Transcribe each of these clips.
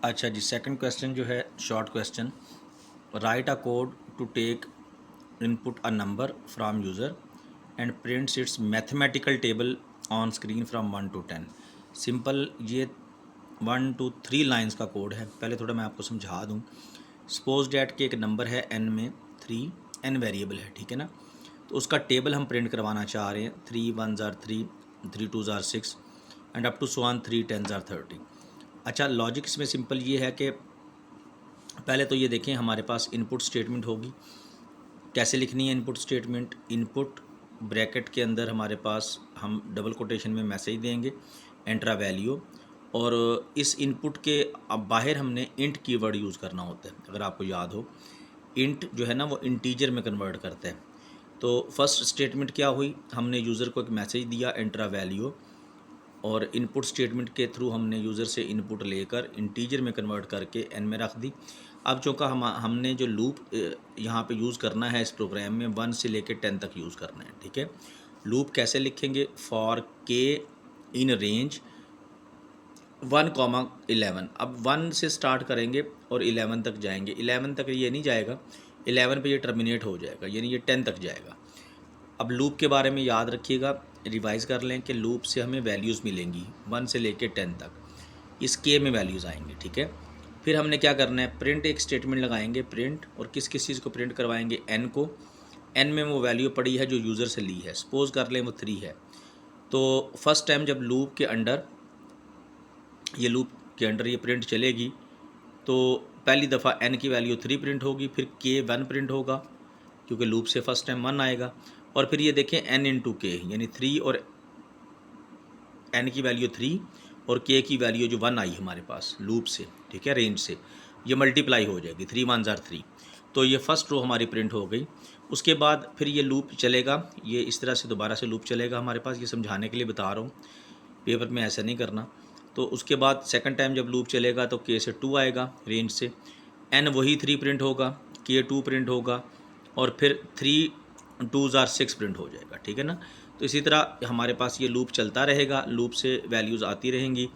अच्छा जी, second question जो है short question, write a code to take input a number from user and prints its mathematical table on screen from 1 to 10। Simple ये 1 to 3 lines का code है। पहले थोड़ा मैं आपको समझा दूँ। सपोज डैट कि एक नंबर है n में 3, n वेरिएबल है, ठीक है ना। तो उसका टेबल हम प्रिंट करवाना चाह रहे हैं। 3 1s are 3, 3 2s are 6 and up to so on 3 10s are 30। अच्छा, लॉजिक इसमें सिंपल ये है कि पहले तो ये देखें, हमारे पास इनपुट स्टेटमेंट होगी। कैसे लिखनी है इनपुट स्टेटमेंट? इनपुट ब्रैकेट के अंदर हमारे पास हम डबल कोटेशन में मैसेज देंगे एंटर अ वैल्यू, और इस इनपुट के अब बाहर हमने इंट कीवर्ड यूज़ करना होता है। अगर आपको याद हो, इंट जो है ना वो इंटीजर में कन्वर्ट करता है। तो फर्स्ट स्टेटमेंट क्या हुई, हमने यूज़र को एक मैसेज दिया एंटर अ वैल्यू, और इनपुट स्टेटमेंट के थ्रू हमने यूज़र से इनपुट लेकर इंटीजर में कन्वर्ट करके एन में रख दी। अब चूँकि हमने जो लूप यहाँ पे यूज़ करना है इस प्रोग्राम में 1 से लेकर 10 तक यूज़ करना है, ठीक है। लूप कैसे लिखेंगे? फॉर के इन रेंज 1, 11। अब 1 से स्टार्ट करेंगे और 11 तक जाएंगे। 11 तक ये नहीं जाएगा, 11 पे ये टर्मिनेट हो जाएगा, यानी ये 10 तक जाएगा। अब लूप के बारे में याद रखिएगा, रिवाइज़ कर लें कि लूप से हमें वैल्यूज़ मिलेंगी 1 से लेकर 10 तक। इस के में वैल्यूज़ आएंगी, ठीक है। फिर हमने क्या करना है, प्रिंट एक स्टेटमेंट लगाएंगे, प्रिंट, और किस किस चीज़ को प्रिंट करवाएंगे? एन को। एन में वो वैल्यू पड़ी है जो यूज़र से ली है, सपोज कर लें वो 3 है। तो फर्स्ट टाइम जब लूप के अंडर ये प्रिंट चलेगी, तो पहली दफ़ा n की वैल्यू 3 प्रिंट होगी, फिर k 1 प्रिंट होगा क्योंकि लूप से फर्स्ट टाइम 1 आएगा, और फिर ये देखें n इंटू के, यानी 3 और n की वैल्यू 3 और k की वैल्यू जो 1 आई हमारे पास लूप से, ठीक है, रेंज से, ये मल्टीप्लाई हो जाएगी। 3 1s are 3। तो ये फर्स्ट रो हमारी प्रिंट हो गई। उसके बाद फिर ये लूप चलेगा, ये इस तरह से दोबारा से लूप चलेगा हमारे पास। ये समझाने के लिए बता रहा हूँ, पेपर में ऐसा नहीं करना। तो उसके बाद सेकंड टाइम जब लूप चलेगा तो k से 2 आएगा रेंज से, n वही 3 प्रिंट होगा, k 2 प्रिंट होगा, और फिर 3 2s are 6 प्रिंट हो जाएगा, ठीक है ना। तो इसी तरह हमारे पास ये लूप चलता रहेगा, लूप से वैल्यूज़ आती रहेंगी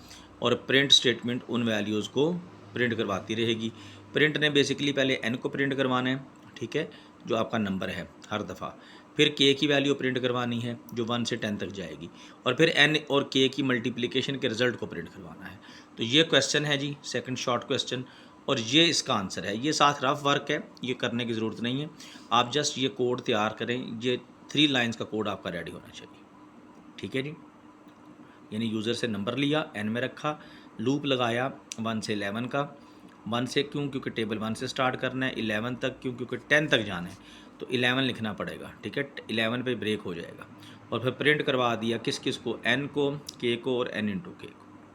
और प्रिंट स्टेटमेंट उन वैल्यूज़ को प्रिंट करवाती रहेगी। प्रिंट ने बेसिकली पहले n को प्रिंट करवाना है, ठीक है, जो आपका नंबर है हर दफ़ा। फिर k की वैल्यू प्रिंट करवानी है जो 1 से 10 तक जाएगी, और फिर n और k की मल्टीप्लिकेशन के रिज़ल्ट को प्रिंट करवाना है। तो ये क्वेश्चन है जी, सेकंड शॉर्ट क्वेश्चन, और ये इसका आंसर है। ये साथ रफ वर्क है, ये करने की ज़रूरत नहीं है, आप जस्ट ये कोड तैयार करें। ये 3 लाइंस का कोड आपका रेडी होना चाहिए, ठीक है जी। यानी यूज़र से नंबर लिया, n में रखा, लूप लगाया 1 से 11 का। 1 से क्यों? क्योंकि टेबल 1 से स्टार्ट करना है। 11 तक क्यों? क्योंकि 10 तक जाना है, तो 11 लिखना पड़ेगा, ठीक है। 11 पे ब्रेक हो जाएगा, और फिर प्रिंट करवा दिया किस किस को? n को, k को और n इंटू के को।